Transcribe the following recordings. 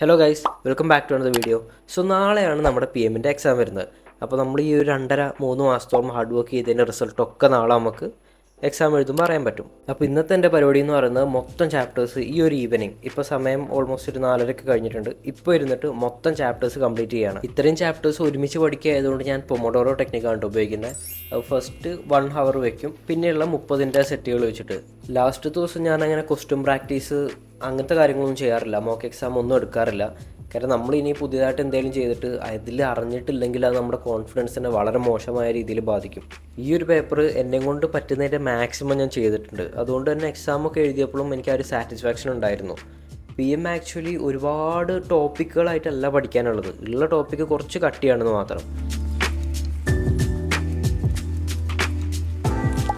Hello guys, welcome back to another video. So നാളെയാണ് നമ്മുടെ P എമ്മിൻ്റെ എക്സാം വരുന്നത്. അപ്പോൾ നമ്മൾ ഈ ഒരു 2.5-3 മാസത്തോളം ഹാർഡ് വർക്ക് ചെയ്തതിൻ്റെ റിസൾട്ടൊക്കെ നാളെ നമുക്ക് എക്സാം എഴുതുമ്പോൾ അറിയാൻ പറ്റും. അപ്പോൾ ഇന്നത്തെ എൻ്റെ പരിപാടി എന്ന് പറയുന്നത് മൊത്തം ചാപ്റ്റേഴ്സ് ഈ ഒരു ഈവനിങ്, ഇപ്പോൾ സമയം ഓൾമോസ്റ്റ് ഒരു 4:30 കഴിഞ്ഞിട്ടുണ്ട്, ഇപ്പോൾ ഇരുന്നിട്ട് മൊത്തം ചാപ്റ്റേഴ്സ് കംപ്ലീറ്റ് ചെയ്യുകയാണ്. ഇത്രയും ചാപ്റ്റേഴ്സ് ഒരുമിച്ച് പഠിക്കുക ആയതുകൊണ്ട് ഞാൻ പൊമോഡോറോ ടെക്നിക്കാണ് ഉപയോഗിക്കുന്നത്. ഫസ്റ്റ് 1 ഹവർ വയ്ക്കും, പിന്നെയുള്ള 30 സെറ്റുകൾ വെച്ചിട്ട്. ലാസ്റ്റ് ദിവസം ഞാൻ അങ്ങനെ ക്വസ്റ്റ്യൻ പ്രാക്ടീസ് അങ്ങനത്തെ കാര്യങ്ങളൊന്നും ചെയ്യാറില്ല, മോക്ക് എക്സാം ഒന്നും എടുക്കാറില്ല. കാരണം നമ്മൾ ഇനി പുതിയതായിട്ട് എന്തെങ്കിലും ചെയ്തിട്ട് അതിൽ അറിഞ്ഞിട്ടില്ലെങ്കിൽ അത് നമ്മുടെ കോൺഫിഡൻസിനെ വളരെ മോശമായ രീതിയിൽ ബാധിക്കും. ഈ ഒരു പേപ്പർ എന്നെ കൊണ്ട് പറ്റുന്നതിൻ്റെ മാക്സിമം ഞാൻ ചെയ്തിട്ടുണ്ട്. അതുകൊണ്ട് തന്നെ എക്സാമൊക്കെ എഴുതിയപ്പോഴും എനിക്ക് ആ ഒരു സാറ്റിസ്ഫാക്ഷൻ ഉണ്ടായിരുന്നു. പി എം ആക്ച്വലി ഒരുപാട് ടോപ്പിക്കുകളായിട്ടല്ല പഠിക്കാനുള്ളത്, ഉള്ള ടോപ്പിക്ക് കുറച്ച് കട്ടിയാണെന്ന് മാത്രം.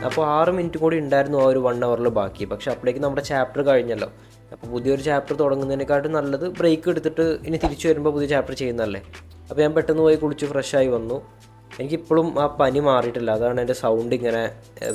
അപ്പോൾ 6 മിനിറ്റ് കൂടി ഉണ്ടായിരുന്നു ആ ഒരു 1 ഹവറിൽ ബാക്കി. പക്ഷേ അപ്പോഴേക്കും നമ്മുടെ ചാപ്റ്റർ കഴിഞ്ഞല്ലോ. അപ്പോൾ പുതിയൊരു ചാപ്റ്റർ തുടങ്ങുന്നതിനെക്കാട്ടും നല്ലത് ബ്രേക്ക് എടുത്തിട്ട് ഇനി തിരിച്ചു വരുമ്പോൾ പുതിയ ചാപ്റ്റർ ചെയ്യുന്നതല്ലേ. അപ്പോൾ ഞാൻ പെട്ടെന്ന് പോയി കുളിച്ച് ഫ്രഷായി വന്നു. എനിക്കിപ്പോഴും ആ പനി മാറിയിട്ടില്ല, അതാണ് എൻ്റെ സൗണ്ട് ഇങ്ങനെ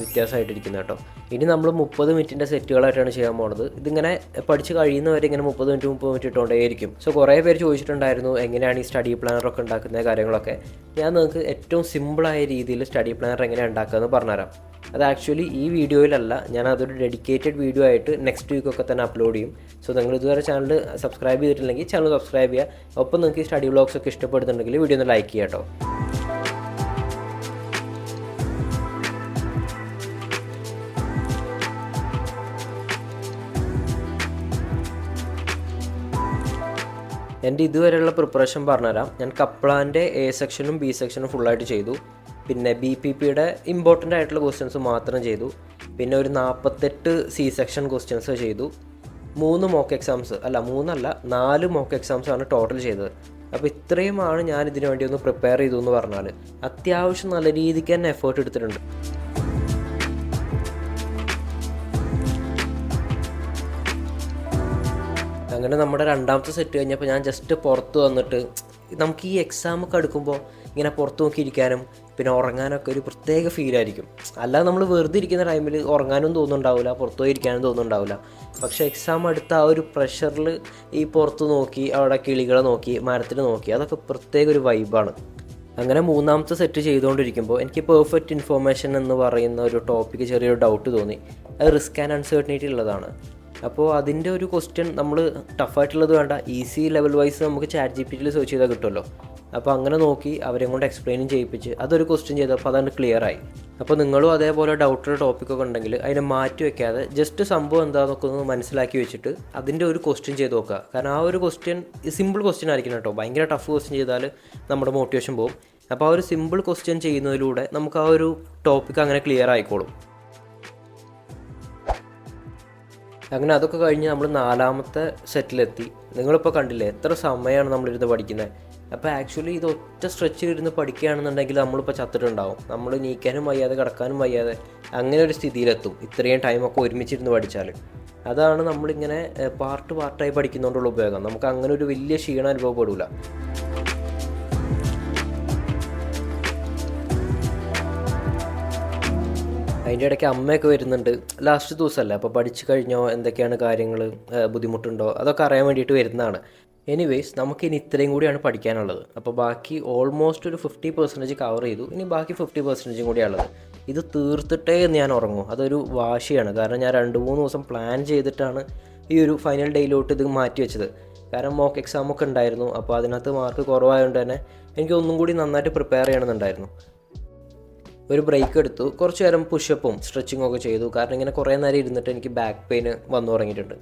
വ്യത്യാസമായിട്ടിരിക്കുന്നത് കേട്ടോ. ഇനി നമ്മൾ 30 മിനിറ്റിൻ്റെ സെറ്റുകളായിട്ടാണ് ചെയ്യാൻ പോകുന്നത്. ഇതിങ്ങനെ പഠിച്ച് കഴിയുന്നവരെ ഇങ്ങനെ 30 മിനിറ്റ് ഇട്ടുകൊണ്ടേയിരിക്കും. സോ കുറേ പേര് ചോദിച്ചിട്ടുണ്ടായിരുന്നു എങ്ങനെയാണ് ഈ സ്റ്റഡി പ്ലാനറൊക്കെ ഉണ്ടാക്കുന്ന കാര്യങ്ങളൊക്കെ. ഞാൻ നിങ്ങൾക്ക് ഏറ്റവും സിമ്പിളായ രീതിയിൽ സ്റ്റഡി പ്ലാനർ എങ്ങനെയാണ് ഉണ്ടാക്കുകയെന്ന് പറഞ്ഞുതരാം. അത് ആക്ച്വലി ഈ വീഡിയോയിലല്ല, ഞാൻ അതൊരു ഡെഡിക്കേറ്റഡ് വീഡിയോ ആയിട്ട് നെക്സ്റ്റ് വീക്കൊക്കെ തന്നെ അപ്ലോഡ് ചെയ്യും. സോ നിങ്ങൾ ഇതുവരെ ചാനൽ സബ്സ്ക്രൈബ് ചെയ്തിട്ടില്ലെങ്കിൽ ചാനൽ സബ്സ്ക്രൈബ് ചെയ്യുക. ഒപ്പം നിങ്ങൾക്ക് ഈ സ്റ്റഡി വ്ളോഗ്സ് ഒക്കെ ഇഷ്ടപ്പെടുന്നുണ്ടെങ്കിൽ വീഡിയോ ഒന്ന് ലൈക്ക് ചെയ്യാം കേട്ടോ. എൻ്റെ ഇതുവരെയുള്ള പ്രിപ്പറേഷൻ പറഞ്ഞുതരാം. ഞാൻ കപ്ലാൻ്റെ എ സെക്ഷനും ബി സെക്ഷനും ഫുള്ളായിട്ട് ചെയ്തു. പിന്നെ BPPയുടെ ഇമ്പോർട്ടൻ്റ് ആയിട്ടുള്ള ക്വസ്റ്റ്യൻസ് മാത്രം ചെയ്തു. പിന്നെ ഒരു 48 സി സെക്ഷൻ ക്വസ്റ്റ്യൻസ് ചെയ്തു. 3 മോക്ക് എക്സാംസ്, അല്ല 4 മോക്ക് എക്സാംസാണ് ടോട്ടൽ ചെയ്തത്. അപ്പോൾ ഇത്രയുമാണ് ഞാൻ ഇതിനു വേണ്ടി ഒന്ന് പ്രിപ്പയർ ചെയ്തു എന്ന് പറഞ്ഞാൽ. അത്യാവശ്യം നല്ല രീതിക്ക് തന്നെ എഫേർട്ട് എടുത്തിട്ടുണ്ട്. അങ്ങനെ നമ്മുടെ രണ്ടാമത്തെ സെറ്റ് കഴിഞ്ഞപ്പോൾ ഞാൻ ജസ്റ്റ് പുറത്ത് വന്നിട്ട്, നമുക്ക് ഈ എക്സാമൊക്കെ എടുക്കുമ്പോൾ ഇങ്ങനെ പുറത്ത് നോക്കിയിരിക്കാനും പിന്നെ ഉറങ്ങാനൊക്കെ ഒരു പ്രത്യേക ഫീലായിരിക്കും. അല്ലാതെ നമ്മൾ വെറുതെ ഇരിക്കുന്ന ടൈമിൽ ഉറങ്ങാനും തോന്നുന്നുണ്ടാവില്ല, പുറത്ത് പോയി ഇരിക്കാനും തോന്നുന്നുണ്ടാവില്ല. പക്ഷേ എക്സാം എടുത്ത ആ ഒരു പ്രഷറിൽ ഈ പുറത്ത് നോക്കി അവിടെ കിളികളെ നോക്കി മരത്തിൽ നോക്കി, അതൊക്കെ പ്രത്യേക ഒരു വൈബാണ്. അങ്ങനെ മൂന്നാമത്തെ സെറ്റ് ചെയ്തുകൊണ്ടിരിക്കുമ്പോൾ എനിക്ക് പെർഫെക്റ്റ് ഇൻഫോർമേഷൻ എന്ന് പറയുന്ന ഒരു ടോപ്പിക്ക് ചെറിയൊരു ഡൗട്ട് തോന്നി. അത് റിസ്ക് ആൻഡ് അൺസർട്ടനിറ്റി ഉള്ളതാണ്. അപ്പോൾ അതിൻ്റെ ഒരു ക്വസ്റ്റ്യൻ നമ്മൾ ടഫായിട്ടുള്ളത് വേണ്ട, ഈസി ലെവൽ വൈസ് നമുക്ക് ChatGPTയിൽ സെർച്ച് ചെയ്താൽ കിട്ടുമല്ലോ. അപ്പോൾ അങ്ങനെ നോക്കി അവരെ കൊണ്ട് എക്സ്പ്ലെയിനും ചെയ്യിപ്പിച്ച് അതൊരു ക്വസ്റ്റ്യൻ ചെയ്തപ്പോൾ അതാണ് ക്ലിയറായി. അപ്പോൾ നിങ്ങളും അതേപോലെ ഡൗട്ടുള്ള ടോപ്പിക്കൊക്കെ ഉണ്ടെങ്കിൽ അതിനെ മാറ്റി വയ്ക്കാതെ ജസ്റ്റ് സംഭവം എന്താണെന്നൊക്കെ ഒന്ന് മനസ്സിലാക്കി വെച്ചിട്ട് അതിൻ്റെ ഒരു ക്വസ്റ്റ്യൻ ചെയ്ത് നോക്കുക. കാരണം ആ ഒരു ക്വസ്റ്റ്യൻ സിമ്പിൾ ക്വസ്റ്റ്യൻ ആയിരിക്കണം കേട്ടോ. ഭയങ്കര ടഫ് ക്വസ്റ്റ്യൻ ചെയ്താൽ നമ്മുടെ മോട്ടിവേഷൻ പോകും. അപ്പോൾ ആ ഒരു സിമ്പിൾ ക്വസ്റ്റ്യൻ ചെയ്യുന്നതിലൂടെ നമുക്ക് ആ ഒരു ടോപ്പിക്ക് അങ്ങനെ ക്ലിയർ ആയിക്കോളും. അങ്ങനെ അതൊക്കെ കഴിഞ്ഞ് നമ്മൾ 4ാമത്തെ സെറ്റിലെത്തി. നിങ്ങളിപ്പോൾ കണ്ടില്ലേ എത്ര സമയമാണ് നമ്മളിരുന്ന് പഠിക്കുന്നത്. അപ്പോൾ ആക്ച്വലി ഇത് ഒറ്റ സ്ട്രെച്ചിലിരുന്ന് പഠിക്കുകയാണെന്നുണ്ടെങ്കിൽ നമ്മളിപ്പോൾ ചത്തിട്ടുണ്ടാവും. നമ്മൾ നീക്കാനും വയ്യാതെ കിടക്കാനും വയ്യാതെ അങ്ങനെ ഒരു സ്ഥിതിയിലെത്തും ഇത്രയും ടൈമൊക്കെ ഒരുമിച്ചിരുന്ന് പഠിച്ചാൽ. അതാണ് നമ്മളിങ്ങനെ പാർട്ടായി പഠിക്കുന്നതുകൊണ്ടുള്ള ഉപയോഗം. നമുക്ക് അങ്ങനെ ഒരു വലിയ ക്ഷീണം അനുഭവപ്പെടില്ല. അതിൻ്റെ ഇടയ്ക്ക് അമ്മയൊക്കെ വരുന്നുണ്ട്. ലാസ്റ്റ് ദിവസമല്ലേ, അപ്പോൾ പഠിച്ചു കഴിഞ്ഞോ, എന്തൊക്കെയാണ് കാര്യങ്ങൾ, ബുദ്ധിമുട്ടുണ്ടോ, അതൊക്കെ അറിയാൻ വേണ്ടിയിട്ട് വരുന്നതാണ്. എനിവേയ്സ് നമുക്കിനി ഇത്രയും കൂടിയാണ് പഠിക്കാനുള്ളത്. അപ്പോൾ ബാക്കി ഓൾമോസ്റ്റ് ഒരു 50% കവർ ചെയ്തു. ഇനി ബാക്കി 50% കൂടിയാണുള്ളത്. ഇത് തീർത്തിട്ടേ ഞാൻ ഉറങ്ങും. അതൊരു വാശിയാണ്. കാരണം ഞാൻ 2-3 ദിവസം പ്ലാൻ ചെയ്തിട്ടാണ് ഈ ഒരു ഫൈനൽ ഡേയിലോട്ട് ഇത് മാറ്റി വെച്ചത്. കാരണം മോക്ക് എക്സാമൊക്കെ ഉണ്ടായിരുന്നു. അപ്പോൾ അതിനകത്ത് മാർക്ക് കുറവായതുകൊണ്ട് തന്നെ എനിക്ക് ഒന്നും കൂടി നന്നായിട്ട് പ്രിപ്പയർ ചെയ്യണമെന്നുണ്ടായിരുന്നു. ഒരു ബ്രേക്ക് എടുത്തു, കുറച്ച് നേരം പുഷപ്പും സ്ട്രെച്ചിങ്ങും ഒക്കെ ചെയ്തു. കാരണം ഇങ്ങനെ കുറേ നേരം ഇരുന്നിട്ട് എനിക്ക് ബാക്ക് പെയിൻ വന്നു തുടങ്ങിയിട്ടുണ്ട്.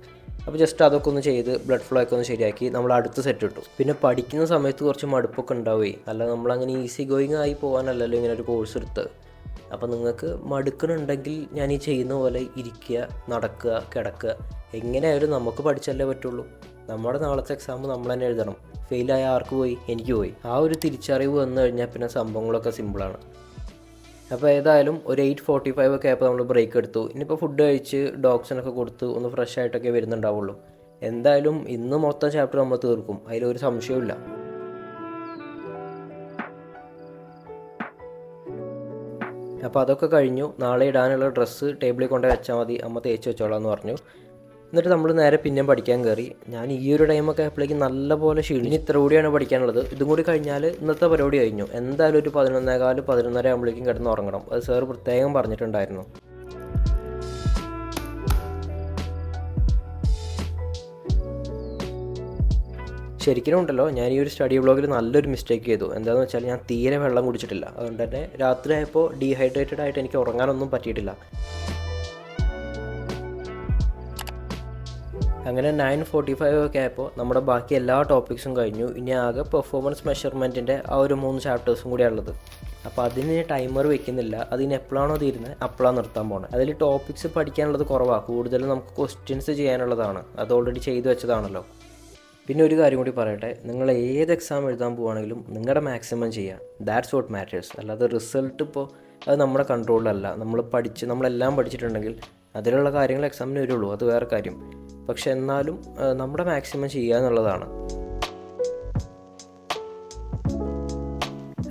അപ്പോൾ ജസ്റ്റ് അതൊക്കെ ഒന്ന് ചെയ്ത് ബ്ലഡ് ഫ്ലോ ഒക്കെ ഒന്ന് ശരിയാക്കി നമ്മൾ അടുത്ത സെറ്റ് ഇട്ടു. പിന്നെ പഠിക്കുന്ന സമയത്ത് കുറച്ച് മടുപ്പൊക്കെ ഉണ്ടാവുകയെ, അല്ല നമ്മളങ്ങനെ ഈസി ഗോയിങ് ആയി പോകാനല്ലല്ലോ ഇങ്ങനെ ഒരു കോഴ്സ് എടുത്ത്. അപ്പോൾ നിങ്ങൾക്ക് മടുക്കണുണ്ടെങ്കിൽ ഞാൻ ഈ ചെയ്യുന്ന പോലെ ഇരിക്കുക, നടക്കുക, കിടക്കുക, എങ്ങനെയായാലും നമുക്ക് പഠിച്ചല്ലേ പറ്റുള്ളൂ. നമ്മുടെ നാളത്തെ എക്സാം നമ്മൾ തന്നെ എഴുതണം. ഫെയിലായ ആർക്ക് പോയി? എനിക്ക് പോയി. ആ ഒരു തിരിച്ചറിവ് വന്നു കഴിഞ്ഞാൽ പിന്നെ സംഭവങ്ങളൊക്കെ സിമ്പിളാണ്. അപ്പോൾ ഏതായാലും ഒരു 8:45 ഒക്കെ ആയപ്പോൾ നമ്മൾ ബ്രേക്ക് എടുത്തു. ഇനിയിപ്പോൾ ഫുഡ് കഴിച്ച് ഡോഗ്സിനൊക്കെ കൊടുത്ത് ഒന്ന് ഫ്രഷ് ആയിട്ടൊക്കെ വരുന്നുണ്ടാവുള്ളൂ. എന്തായാലും ഇന്ന് മൊത്തം ചാപ്റ്റർ നമ്മൾ തീർക്കും, അതിലൊരു സംശയമില്ല. അപ്പോൾ അതൊക്കെ കഴിഞ്ഞു. നാളെ ഇടാനുള്ള ഡ്രസ്സ് ടേബിളിൽ കൊണ്ടുപോയി വെച്ചാൽ മതി, അമ്മ തേച്ച് വെച്ചോളാം എന്ന് പറഞ്ഞു. എന്നിട്ട് നമ്മൾ നേരെ പിന്നെയും പഠിക്കാൻ കയറി. ഞാൻ ഈ ഒരു ടൈമൊക്കെ ആയപ്പോഴേക്കും നല്ലപോലെ ക്ഷീണിച്ച്. ഇത്ര കൂടിയാണ് പഠിക്കാനുള്ളത്. ഇതും കൂടി കഴിഞ്ഞാൽ ഇന്നത്തെ പരിപാടി കഴിഞ്ഞു. എന്തായാലും ഒരു 11:15 11:30 ആകുമ്പോഴേക്കും കിടന്ന് ഉറങ്ങണം. അത് സാർ പ്രത്യേകം പറഞ്ഞിട്ടുണ്ടായിരുന്നു. ശരിക്കും ഉണ്ടല്ലോ, ഞാൻ ഈ ഒരു സ്റ്റഡി വ്ളോഗിൽ നല്ലൊരു മിസ്റ്റേക്ക് ചെയ്തു. എന്താണെന്ന് വെച്ചാൽ ഞാൻ തീരെ വെള്ളം കുടിച്ചിട്ടില്ല. അതുകൊണ്ട് തന്നെ രാത്രി ആയപ്പോൾ ഡീഹൈഡ്രേറ്റഡ് ആയിട്ട് എനിക്ക് ഉറങ്ങാനൊന്നും പറ്റിയിട്ടില്ല. അങ്ങനെ 9:45 ഒക്കെ ആയപ്പോൾ നമ്മുടെ ബാക്കി എല്ലാ ടോപ്പിക്സും കഴിഞ്ഞു. ഇനി ആകെ പെർഫോമൻസ് മെഷർമെൻറ്റിൻ്റെ ആ ഒരു 3 ചാപ്റ്റേഴ്സും കൂടിയാണ് ഉള്ളത്. അപ്പോൾ അതിന് ടൈമർ വെക്കുന്നില്ല. അതിന് എപ്പോഴാണോ തീരുന്നത് അപ്പോഴാണ് നിർത്താൻ പോകുന്നത്. അതിൽ ടോപ്പിക്സ് പഠിക്കാനുള്ളത് കുറവാണ്. കൂടുതലും നമുക്ക് ക്വസ്റ്റ്യൻസ് ചെയ്യാനുള്ളതാണ്. അത് ഓൾറെഡി ചെയ്തു വെച്ചതാണല്ലോ. പിന്നെ ഒരു കാര്യം കൂടി പറയട്ടെ, നിങ്ങൾ ഏത് എക്സാം എഴുതാൻ പോവുകയാണെങ്കിലും നിങ്ങളുടെ മാക്സിമം ചെയ്യുക. That's what matters. അല്ലാതെ റിസൾട്ട് ഇപ്പോൾ അത് നമ്മുടെ കൺട്രോളിലല്ല. നമ്മളെല്ലാം പഠിച്ചിട്ടുണ്ടെങ്കിൽ അതിലുള്ള കാര്യങ്ങൾ എക്സാമിന് വരുള്ളൂ, അത് വേറെ കാര്യം. പക്ഷെ എന്നാലും നമ്മുടെ മാക്സിമം ചെയ്യുക എന്നുള്ളതാണ്.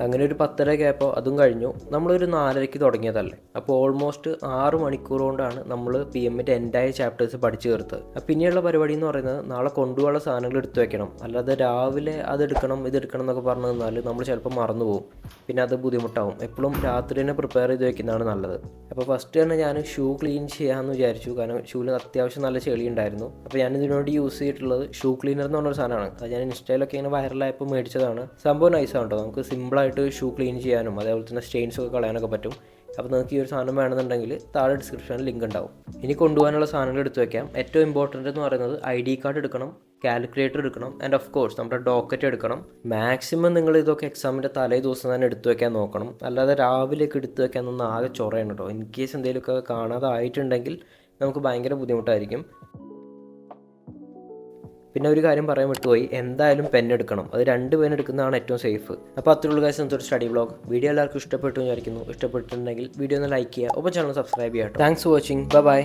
അങ്ങനെ ഒരു 10:30 ആയപ്പോൾ അതും കഴിഞ്ഞു. നമ്മളൊരു 4:30 തുടങ്ങിയതല്ലേ, അപ്പോൾ ഓൾമോസ്റ്റ് 6 മണിക്കൂർ കൊണ്ടാണ് നമ്മൾ PMൻ്റെ എൻഡായ ചാപ്റ്റേഴ്സ് പഠിച്ചു തീർത്തത്. പിന്നെയുള്ള പരിപാടി എന്ന് പറയുന്നത് നാളെ കൊണ്ടുപോകാനുള്ള സാധനങ്ങൾ എടുത്തു വെക്കണം. അല്ലാതെ രാവിലെ അതെടുക്കണം ഇതെടുക്കണം എന്നൊക്കെ പറഞ്ഞു തന്നാൽ നമ്മൾ ചിലപ്പോൾ മറന്നു പോകും. പിന്നെ അത് ബുദ്ധിമുട്ടാവും. എപ്പോഴും രാത്രി തന്നെ പ്രിപ്പയർ ചെയ്ത് വെക്കുന്നതാണ് നല്ലത്. അപ്പോൾ ഫസ്റ്റ് തന്നെ ഞാൻ ഷൂ ക്ലീൻ ചെയ്യാമെന്ന് വിചാരിച്ചു. കാരണം ഷൂവിൽ അത്യാവശ്യം നല്ല ചെളി ഉണ്ടായിരുന്നു. അപ്പോൾ ഞാൻ ഇതിനുവേണ്ടി യൂസ് ചെയ്തിട്ടുള്ളത് ഷൂ ക്ലീനർ എന്ന് പറഞ്ഞൊരു സാധനമാണ്. അത് ഞാൻ ഇൻസ്റ്റയിലൊക്കെ ഇങ്ങനെ വൈറലായപ്പോൾ മേടിച്ചതാണ്. സംഭവം നൈസാണ് കേട്ടോ. നമുക്ക് സിമ്പിളായിട്ട് ഷൂ ക്ലീൻ ചെയ്യാനും അതേപോലെ തന്നെ സ്റ്റെയിൻസൊക്കെ കളയാനൊക്കെ പറ്റും. അപ്പോൾ നിങ്ങൾക്ക് ഈ ഒരു സാധനം വേണമെന്നുണ്ടെങ്കിൽ താഴെ ഡിസ്ക്രിപ്ഷനിൽ ലിങ്ക് ഉണ്ടാവും. ഇനി കൊണ്ടുപോകാനുള്ള സാധനങ്ങൾ എടുത്തു വയ്ക്കാം. ഏറ്റവും ഇമ്പോർട്ടൻ്റ് എന്ന് പറയുന്നത് ID കാർഡ് എടുക്കണം, കാൽക്കുലേറ്റർ എടുക്കണം, ആൻഡ് ഓഫ് കോഴ്സ് നമ്മുടെ ഡോക്കറ്റ് എടുക്കണം. മാക്സിമം നിങ്ങൾ ഇതൊക്കെ എക്സാമിൻ്റെ തലേ ദിവസം തന്നെ എടുത്തു വയ്ക്കാൻ നോക്കണം. അല്ലാതെ രാവിലെയൊക്കെ എടുത്തു വയ്ക്കാനൊന്നും ആകെ ചൊറയാണ് കേട്ടോ. ഇൻ കേസ് എന്തെങ്കിലുമൊക്കെ കാണാതെ ആയിട്ടുണ്ടെങ്കിൽ നമുക്ക് ഭയങ്കര ബുദ്ധിമുട്ടായിരിക്കും. പിന്നെ ഒരു കാര്യം പറയാൻ വിട്ടുപോയി, എന്തായാലും പെൻ എടുക്കണം. അത് 2 പെൻ എടുക്കുന്നതാണ് ഏറ്റവും സേഫ്. അപ്പോൾ അത്രയുള്ള കാര്യം ഒരു സ്റ്റഡി വ്ളോഗ് വീഡിയോ എല്ലാവർക്കും ഇഷ്ടപ്പെട്ടു വിചാരിക്കുന്നു. ഇഷ്ടപ്പെട്ടിട്ടുണ്ടെങ്കിൽ വീഡിയോ ഒന്ന് ലൈക്ക് ചെയ്യുക, ഒപ്പം ചാനൽ സബ്സ്ക്രൈബ് ചെയ്യാം. Thanks for watching. ബൈ.